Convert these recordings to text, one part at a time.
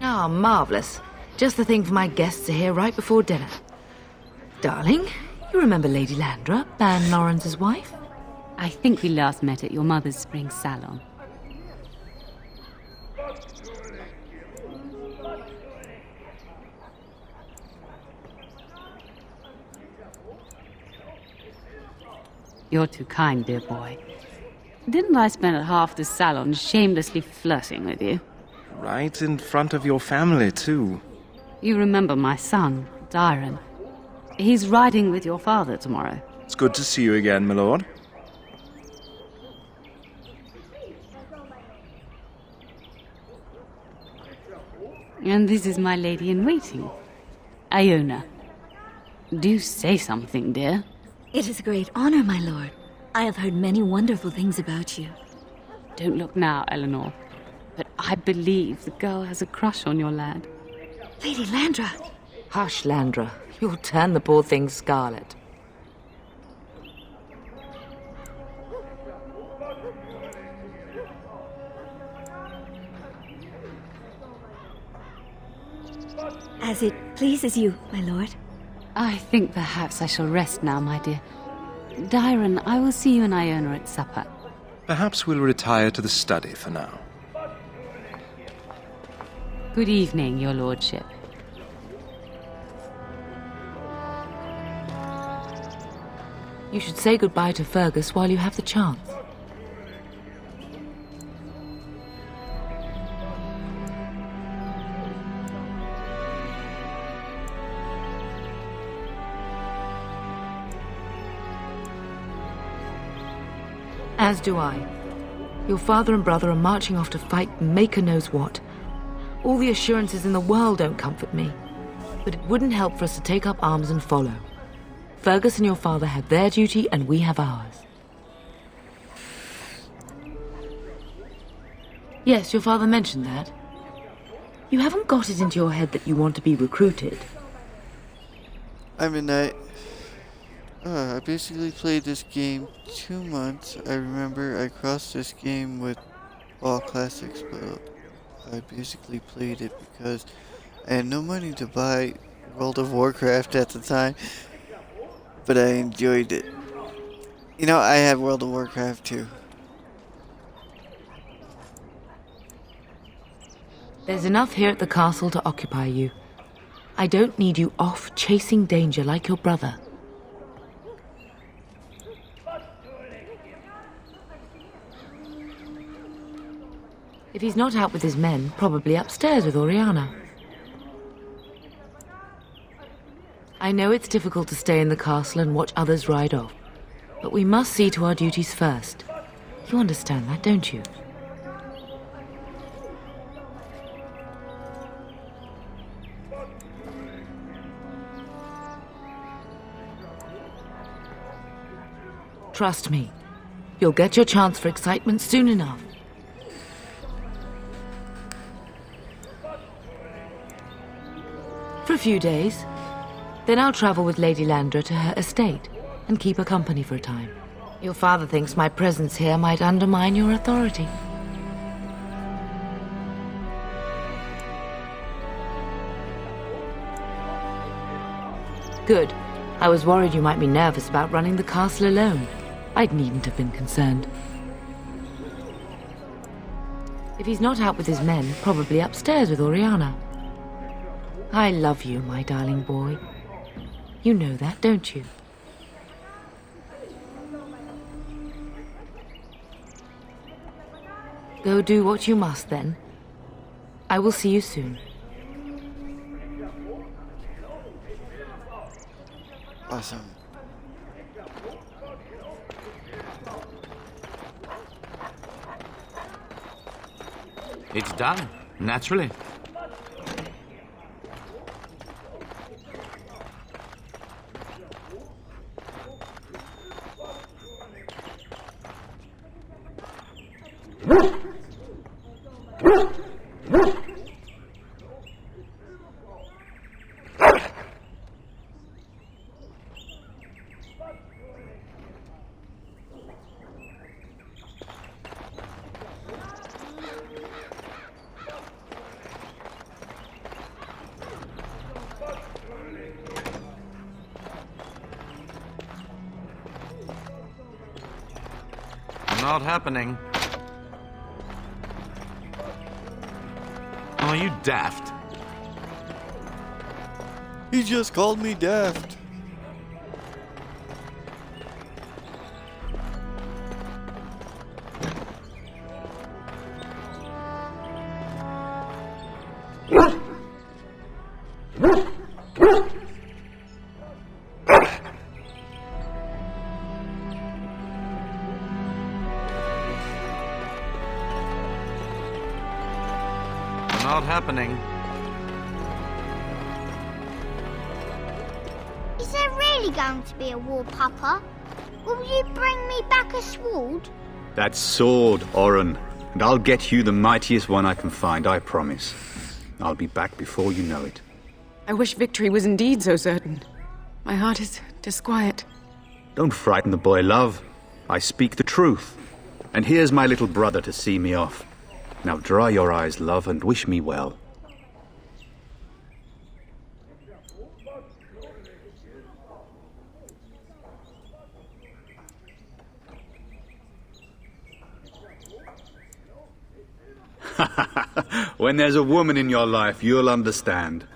Ah, marvellous. Just the thing for my guests to hear right before dinner. Darling, you remember Lady Landra, Ban Lawrence's wife? I think we last met at your mother's spring salon. You're too kind, dear boy. Didn't I spend half the salon shamelessly flirting with you? Right in front of your family, too. You remember my son, Dyron. He's riding with your father tomorrow. It's good to see you again, my lord. And this is my lady-in-waiting, Iona. Do say something, dear. It is a great honor, my lord. I have heard many wonderful things about you. Don't look now, Eleanor. But I believe the girl has a crush on your lad. Lady Landra! Hush, Landra. You'll turn the poor thing scarlet. As it pleases you, my lord. I think perhaps I shall rest now, my dear. Dyron, I will see you and Iona at supper. Perhaps we'll retire to the study for now. Good evening, your lordship. You should say goodbye to Fergus while you have the chance. As do I. Your father and brother are marching off to fight Maker knows what. All the assurances in the world don't comfort me. But it wouldn't help for us to take up arms and follow. Fergus and your father have their duty, and we have ours. Yes, your father mentioned that. You haven't got it into your head that you want to be recruited. I basically played this game 2 months. I remember I crossed this game with All Classics, but I basically played it because I had no money to buy World of Warcraft at the time, but I enjoyed it. You know, I have World of Warcraft too. There's enough here at the castle to occupy you. I don't need you off chasing danger like your brother. If he's not out with his men, probably upstairs with Oriana. I know it's difficult to stay in the castle and watch others ride off, but we must see to our duties first. You understand that, don't you? Trust me, you'll get your chance for excitement soon enough. For a few days. Then I'll travel with Lady Landra to her estate and keep her company for a time. Your father thinks my presence here might undermine your authority. Good. I was worried you might be nervous about running the castle alone. I needn't have been concerned. If he's not out with his men, probably upstairs with Oriana. I love you, my darling boy. You know that, don't you? Go do what you must, then. I will see you soon. Awesome. It's done, naturally. Not happening. Are you daft? He just called me daft. Not happening. Is there really going to be a war, Papa? Will you bring me back a sword? That sword, Oren. And I'll get you the mightiest one I can find, I promise. I'll be back before you know it. I wish victory was indeed so certain. My heart is disquiet. Don't frighten the boy, love. I speak the truth. And here's my little brother to see me off. Now dry your eyes, love, and wish me well. When there's a woman in your life, you'll understand.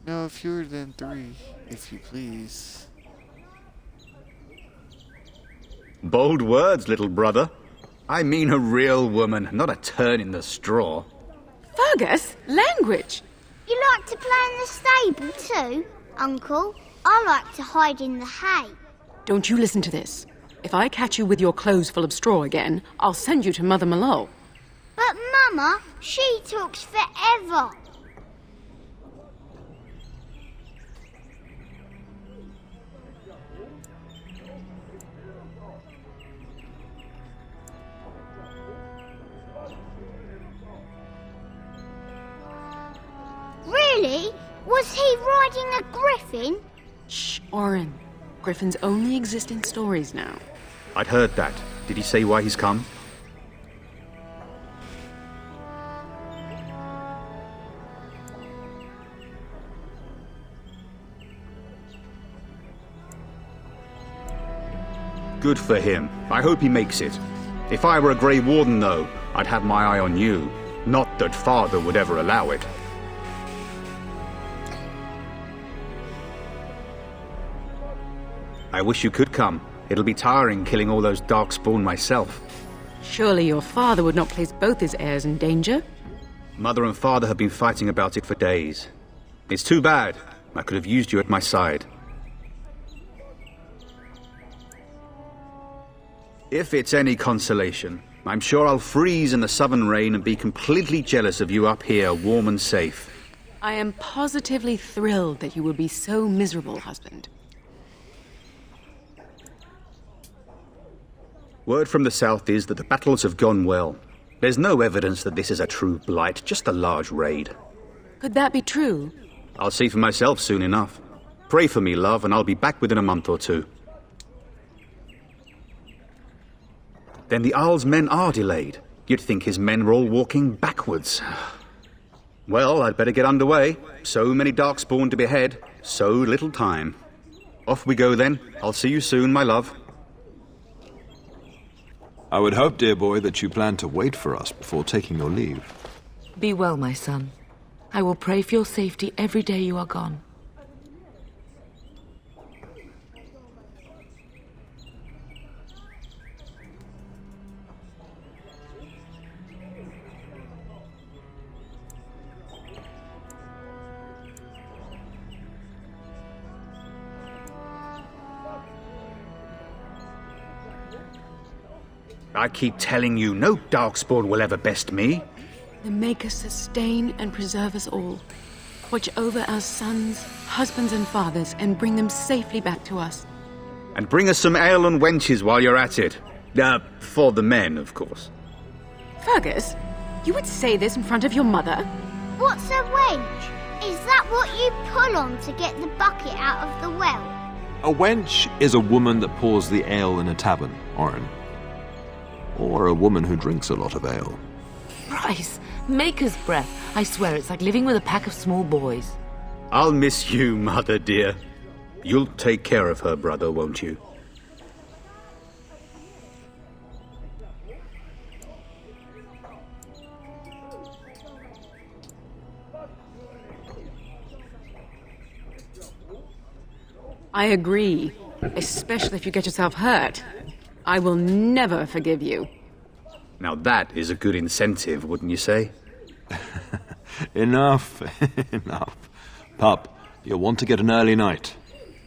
No fewer than 3, if you please. Bold words, little brother. I mean a real woman, not a turn in the straw. Fergus, language! You like to play in the stable too, Uncle? I like to hide in the hay. Don't you listen to this. If I catch you with your clothes full of straw again, I'll send you to Mother Malone. But Mama, she talks forever. Really? Was he riding a griffin? Shh, Oren. Griffins only exist in stories now. I'd heard that. Did he say why he's come? Good for him. I hope he makes it. If I were a Grey Warden, though, I'd have my eye on you. Not that Father would ever allow it. I wish you could come. It'll be tiring killing all those Darkspawn myself. Surely your father would not place both his heirs in danger? Mother and Father have been fighting about it for days. It's too bad. I could have used you at my side. If it's any consolation, I'm sure I'll freeze in the southern rain and be completely jealous of you up here, warm and safe. I am positively thrilled that you will be so miserable, husband. Word from the south is that the battles have gone well. There's no evidence that this is a true blight, just a large raid. Could that be true? I'll see for myself soon enough. Pray for me, love, and I'll be back within a month or two. Then the Arl's men are delayed. You'd think his men were all walking backwards. Well, I'd better get underway. So many Darkspawn to behead, so little time. Off we go then. I'll see you soon, my love. I would hope, dear boy, that you plan to wait for us before taking your leave. Be well, my son. I will pray for your safety every day you are gone. I keep telling you, no Darkspawn will ever best me. The Maker sustain and preserve us all. Watch over our sons, husbands and fathers, and bring them safely back to us. And bring us some ale and wenches while you're at it. For the men, of course. Fergus, you would say this in front of your mother? What's a wench? Is that what you pull on to get the bucket out of the well? A wench is a woman that pours the ale in a tavern, Oren. Or a woman who drinks a lot of ale. Bryce, Maker's breath. I swear it's like living with a pack of small boys. I'll miss you, Mother dear. You'll take care of her brother, won't you? I agree, especially if you get yourself hurt. I will never forgive you. Now that is a good incentive, wouldn't you say? Enough. Enough. Pup, you'll want to get an early night.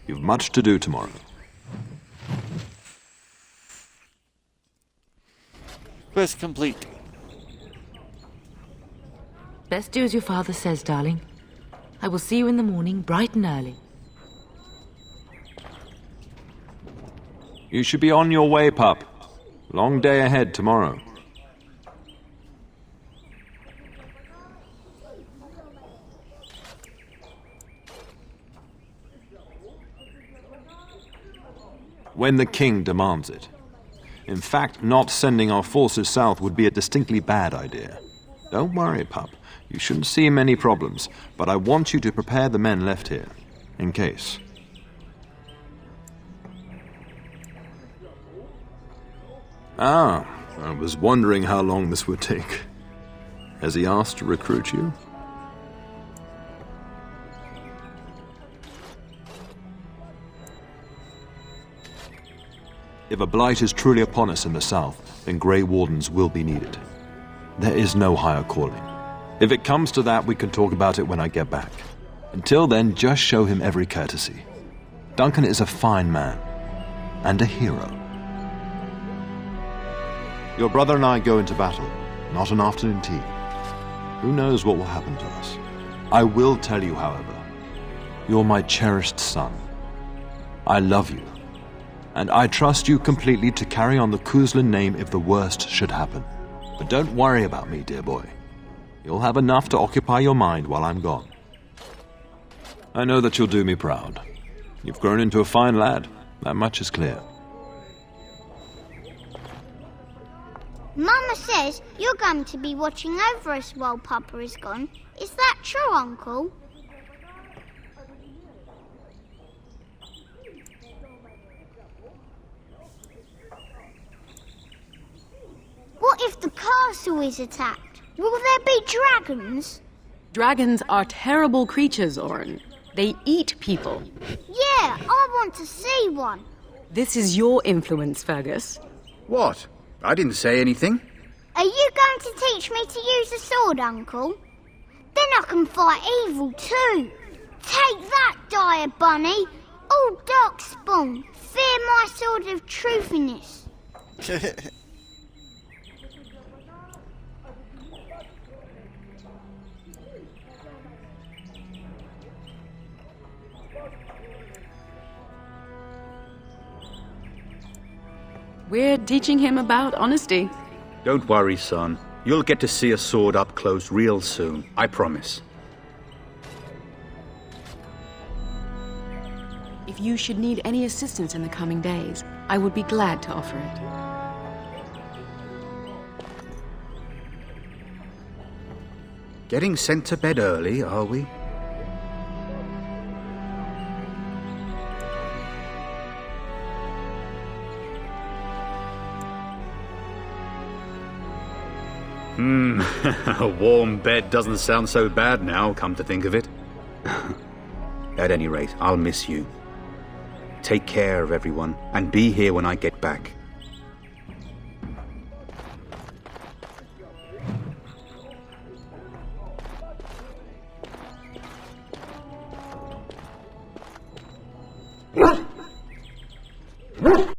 You've much to do tomorrow. Quest complete. Best do as your father says, darling. I will see you in the morning, bright and early. You should be on your way, pup. Long day ahead tomorrow. When the king demands it. In fact, not sending our forces south would be a distinctly bad idea. Don't worry, pup. You shouldn't see many problems, but I want you to prepare the men left here, in case. Ah, I was wondering how long this would take. Has he asked to recruit you? If a blight is truly upon us in the south, then Grey Wardens will be needed. There is no higher calling. If it comes to that, we can talk about it when I get back. Until then, just show him every courtesy. Duncan is a fine man, and a hero. Your brother and I go into battle, not an afternoon tea. Who knows what will happen to us? I will tell you, however, you're my cherished son. I love you. And I trust you completely to carry on the Kuzlin name if the worst should happen. But don't worry about me, dear boy. You'll have enough to occupy your mind while I'm gone. I know that you'll do me proud. You've grown into a fine lad. That much is clear. Mama says you're going to be watching over us while Papa is gone. Is that true, Uncle? What if the castle is attacked? Will there be dragons? Dragons are terrible creatures, Orin. They eat people. Yeah, I want to see one. This is your influence, Fergus. What? I didn't say anything. Are you going to teach me to use a sword, Uncle? Then I can fight evil too. Take that, dire bunny. Oh, Darkspawn, fear my sword of truthiness. We're teaching him about honesty. Don't worry, son. You'll get to see a sword up close real soon. I promise. If you should need any assistance in the coming days, I would be glad to offer it. Getting sent to bed early, are we? A warm bed doesn't sound so bad now, come to think of it. At any rate, I'll miss you. Take care of everyone, and be here when I get back.